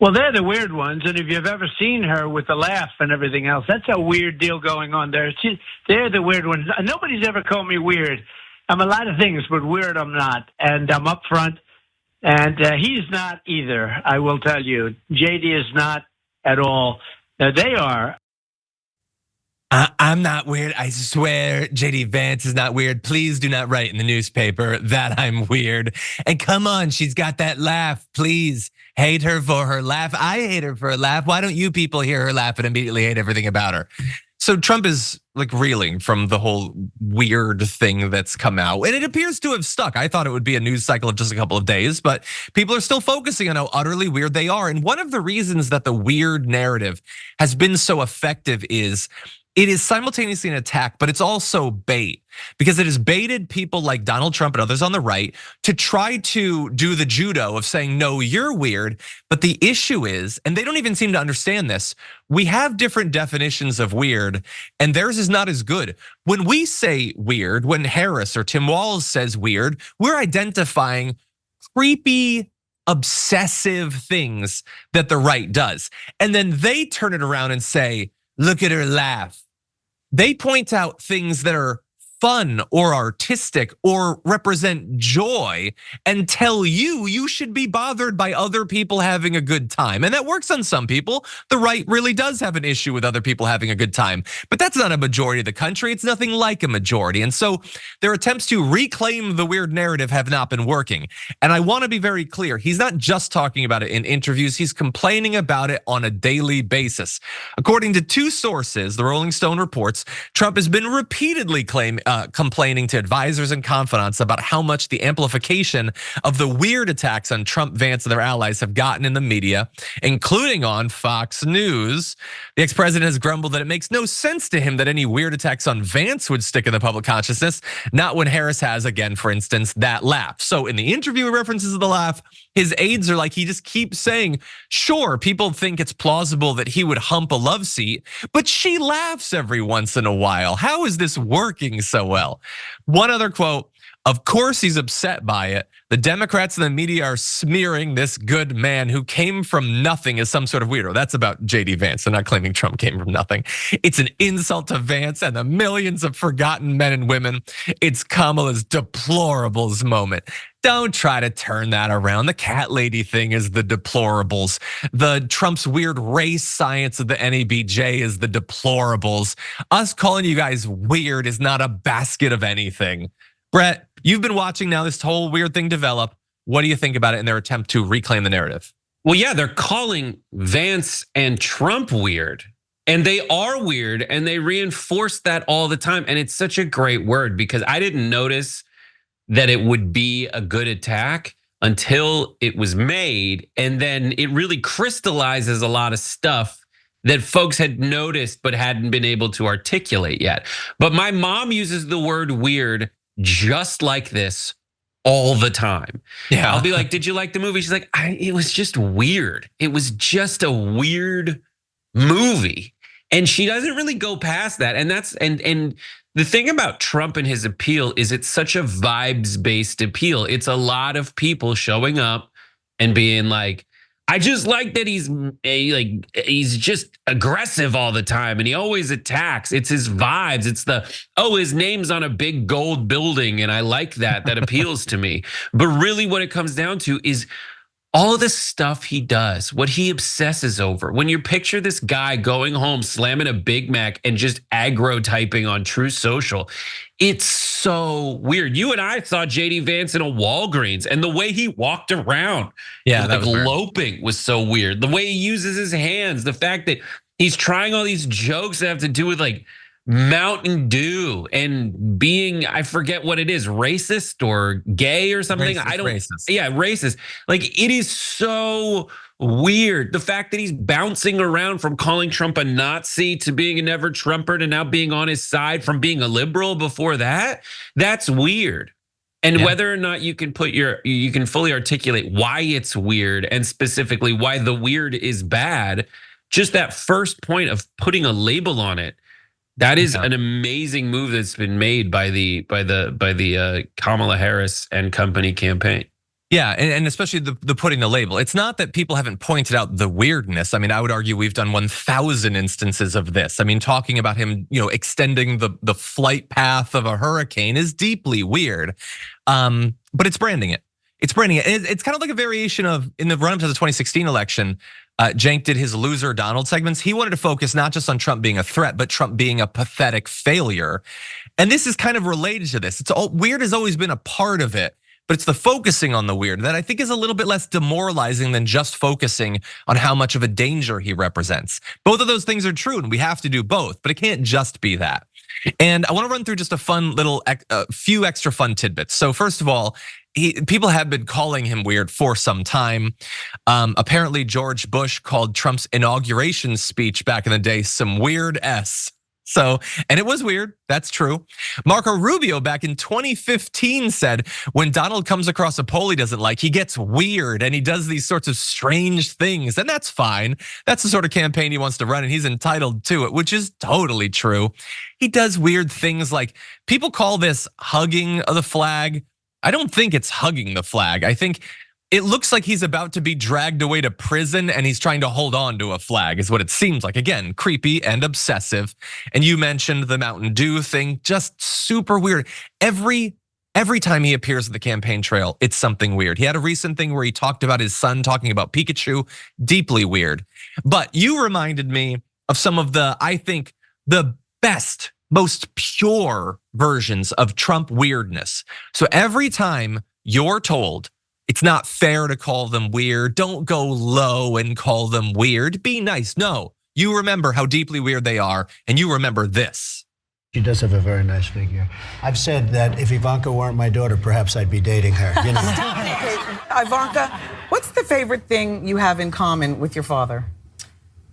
Well, they're the weird ones, and if you've ever seen her with the laugh and everything else, that's a weird deal going on there. They're the weird ones. Nobody's ever called me weird. I'm a lot of things, but weird I'm not, and I'm upfront, and he's not either, I will tell you. JD is not at all. They are. I'm not weird. I swear JD Vance is not weird. Please do not write in the newspaper that I'm weird. And come on, she's got that laugh. Please hate her for her laugh. I hate her for her laugh. Why don't you people hear her laugh and immediately hate everything about her? So Trump is like reeling from the whole weird thing that's come out, and it appears to have stuck. I thought it would be a news cycle of just a couple of days, but people are still focusing on how utterly weird they are. And one of the reasons that the weird narrative has been so effective is it is simultaneously an attack, but it's also bait, because it has baited people like Donald Trump and others on the right to try to do the judo of saying, no, you're weird. But the issue is, and they don't even seem to understand this, we have different definitions of weird, and theirs is not as good. When we say weird, when Harris or Tim Walz says weird, we're identifying creepy, obsessive things that the right does. And then they turn it around and say, look at her laugh. They point out things that are fun or artistic or represent joy and tell you should be bothered by other people having a good time. And that works on some people. The right really does have an issue with other people having a good time, but that's not a majority of the country. It's nothing like a majority. And so their attempts to reclaim the weird narrative have not been working. And I want to be very clear. He's not just talking about it in interviews. He's complaining about it on a daily basis. According to two sources, the Rolling Stone reports, Trump has been repeatedly complaining to advisors and confidants about how much the amplification of the weird attacks on Trump, Vance, and their allies have gotten in the media, including on Fox News. The ex-president has grumbled that it makes no sense to him that any weird attacks on Vance would stick in the public consciousness, not when Harris has, again, for instance, that laugh. So in the interview references of the laugh, his aides are like, he just keeps saying, sure, people think it's plausible that he would hump a love seat, but she laughs every once in a while. How is this working so well? One other quote, of course he's upset by it. The Democrats and the media are smearing this good man who came from nothing as some sort of weirdo. That's about JD Vance. They're not claiming Trump came from nothing. It's an insult to Vance and the millions of forgotten men and women. It's Kamala's deplorables moment. Don't try to turn that around. The cat lady thing is the deplorables. The Trump's weird race science of the NABJ is the deplorables. Us calling you guys weird is not a basket of anything. Brett, you've been watching now this whole weird thing develop. What do you think about it in their attempt to reclaim the narrative? Well, yeah, they're calling Vance and Trump weird. And they are weird, and they reinforce that all the time. And it's such a great word, because I didn't notice that it would be a good attack until it was made. And then it really crystallizes a lot of stuff that folks had noticed but hadn't been able to articulate yet. But my mom uses the word weird just like this all the time. Yeah, I'll be like, did you like the movie? She's like, it was just weird. It was just a weird movie. And she doesn't really go past that. And that's, and the thing about Trump and his appeal is it's such a vibes-based appeal. It's a lot of people showing up and being like, I just like that he's just aggressive all the time and he always attacks. It's his vibes. It's his name's on a big gold building and I like that. That appeals to me. But really what it comes down to is all of the stuff he does, what he obsesses over. When you picture this guy going home, slamming a Big Mac and just aggro typing on True Social, it's so weird. You and I saw JD Vance in a Walgreens, and the way he walked around, that was loping, was so weird. The way he uses his hands, the fact that he's trying all these jokes that have to do with like Mountain Dew and being, I forget what it is, racist or gay or something. Racist. Yeah, racist. Like, it is so weird. The fact that he's bouncing around from calling Trump a Nazi to being a never Trumper to now being on his side from being a liberal before that, that's weird. And whether or not you can you can fully articulate why it's weird and specifically why the weird is bad, just that first point of putting a label on it, that is an amazing move that's been made by the Kamala Harris and company campaign. Yeah, and especially the putting the label. It's not that people haven't pointed out the weirdness. I mean, I would argue we've done 1,000 instances of this. I mean, talking about him, extending the flight path of a hurricane is deeply weird. But it's branding it. It's branding it. It's kind of like a variation of, in the run-up to the 2016 election, Cenk did his loser Donald segments. He wanted to focus not just on Trump being a threat, but Trump being a pathetic failure. And this is kind of related to this. Weird has always been a part of it. But it's the focusing on the weird that I think is a little bit less demoralizing than just focusing on how much of a danger he represents. Both of those things are true, and we have to do both, but it can't just be that. And I want to run through just a fun little, few extra fun tidbits. So first of all, people have been calling him weird for some time. Apparently, George Bush called Trump's inauguration speech back in the day some weird S. So, and it was weird, that's true. Marco Rubio back in 2015 said, when Donald comes across a poll he doesn't like, he gets weird and he does these sorts of strange things, and that's fine. That's the sort of campaign he wants to run and he's entitled to it, which is totally true. He does weird things like, people call this hugging of the flag. I don't think it's hugging the flag. I think it looks like he's about to be dragged away to prison and he's trying to hold on to a flag is what it seems like. Again, creepy and obsessive. And you mentioned the Mountain Dew thing, just super weird. Every time he appears at the campaign trail, it's something weird. He had a recent thing where he talked about his son talking about Pikachu, deeply weird. But you reminded me of some of I think, the best, most pure versions of Trump weirdness. So every time you're told, it's not fair to call them weird, don't go low and call them weird, be nice. No, you remember how deeply weird they are, and you remember this. She does have a very nice figure. I've said that if Ivanka weren't my daughter, perhaps I'd be dating her. You know? Okay, Ivanka, what's the favorite thing you have in common with your father?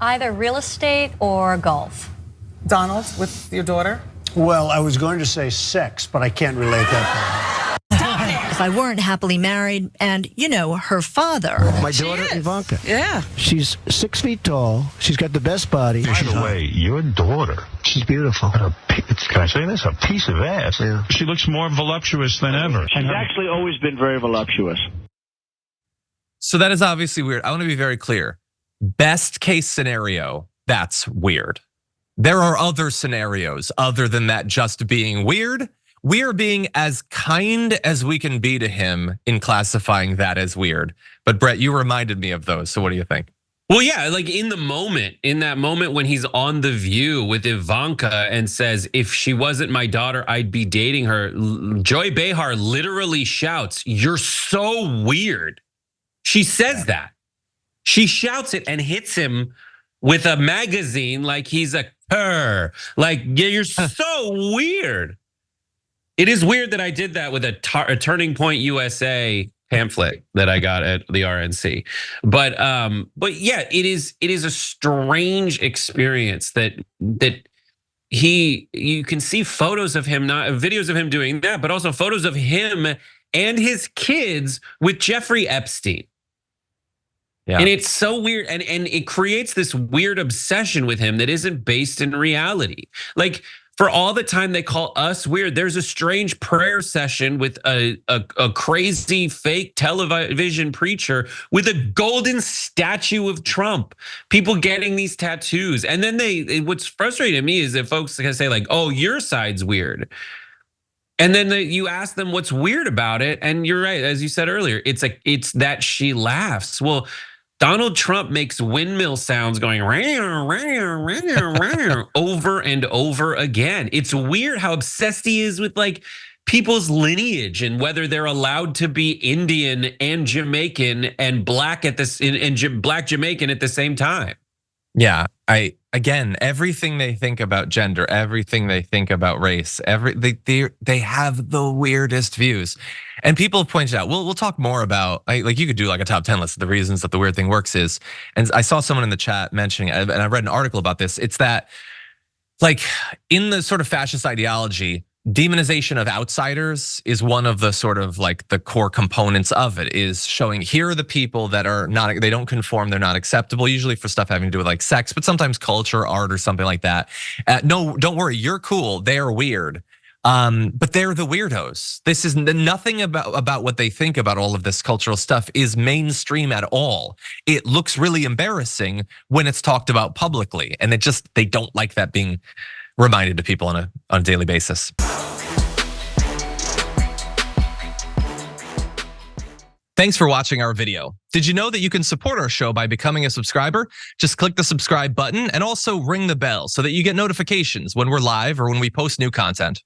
Either real estate or golf. Donald, with your daughter? Well, I was going to say sex, but I can't relate that. If I weren't happily married and, her father. My daughter, Ivanka. Yeah. She's 6 feet tall. She's got the best body. By the way, your daughter. She's beautiful. Can I say this? A piece of ass. Yeah. She looks more voluptuous than ever. She's actually always been very voluptuous. So that is obviously weird. I want to be very clear. Best case scenario, that's weird. There are other scenarios other than that just being weird. We are being as kind as we can be to him in classifying that as weird. But Brett, you reminded me of those. So what do you think? Well, yeah, like in that moment when he's on The View with Ivanka and says, if she wasn't my daughter, I'd be dating her. Joy Behar literally shouts, "You're so weird." She says that. She shouts it and hits him with a magazine like he's a cur. Like, yeah, you're so weird. It is weird that I did that with a Turning Point USA pamphlet that I got at the RNC. But yeah, it is a strange experience that you can see photos of him, not videos of him doing that, but also photos of him and his kids with Jeffrey Epstein. Yeah. And it's so weird, and it creates this weird obsession with him that isn't based in reality. Like, for all the time they call us weird, there's a strange prayer session with a crazy fake television preacher with a golden statue of Trump. People getting these tattoos, and then what's frustrating to me is that folks can say like, "Oh, your side's weird," and then you ask them what's weird about it, and you're right, as you said earlier, it's that she laughs. Well, Donald Trump makes windmill sounds going over and over again. It's weird how obsessed he is with like people's lineage and whether they're allowed to be Indian and Jamaican and black black Jamaican at the same time. Yeah, again, everything they think about gender, everything they think about race, they have the weirdest views. And people have pointed out, we'll talk more about, like you could do like a top 10 list of the reasons that the weird thing works is, and I saw someone in the chat mentioning, and I read an article about this, it's that like in the sort of fascist ideology, demonization of outsiders is one of the sort of like the core components of it, is showing here are the people that are not, they don't conform, they're not acceptable, usually for stuff having to do with like sex, but sometimes culture, art, or something like that. No, don't worry, you're cool, they're weird. But they're the weirdos. This is nothing about what they think about all of this cultural stuff is mainstream at all. It looks really embarrassing when it's talked about publicly, and they don't like that being reminded to people on a daily basis. Thanks for watching our video. Did you know that you can support our show by becoming a subscriber? Just click the subscribe button and also ring the bell so that you get notifications when we're live or when we post new content.